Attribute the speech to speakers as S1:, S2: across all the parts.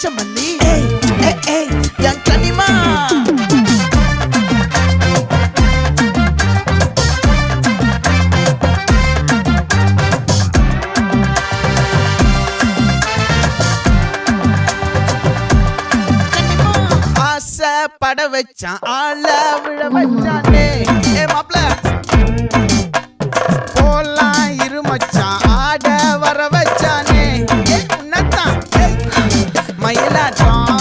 S1: பச்சமல்லி ஏய் ஏய் ஏய் என் கனிமா ஆசை பட வச்சான் ஆள விழ வச்சானே ஏ மாப்ள போலாம் இரு மச்சான் ஆட வர வச்சானே உன்னத்தான் மயிலாட்டம்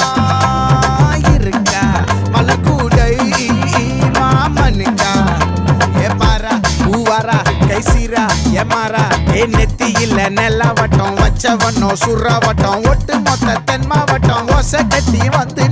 S1: இருக்கா மலக்கூடை மாமனுக்கா ஏ பாரா பூவாரா கைசீரா ஏ மாறா ஏ நெத்தி இல்ல நெல்லாவட்டம் வச்சவட்டம் சுறாவட்டம் ஒட்டு மொத்த தென் மாவட்டம் ஓசை கட்டி வந்து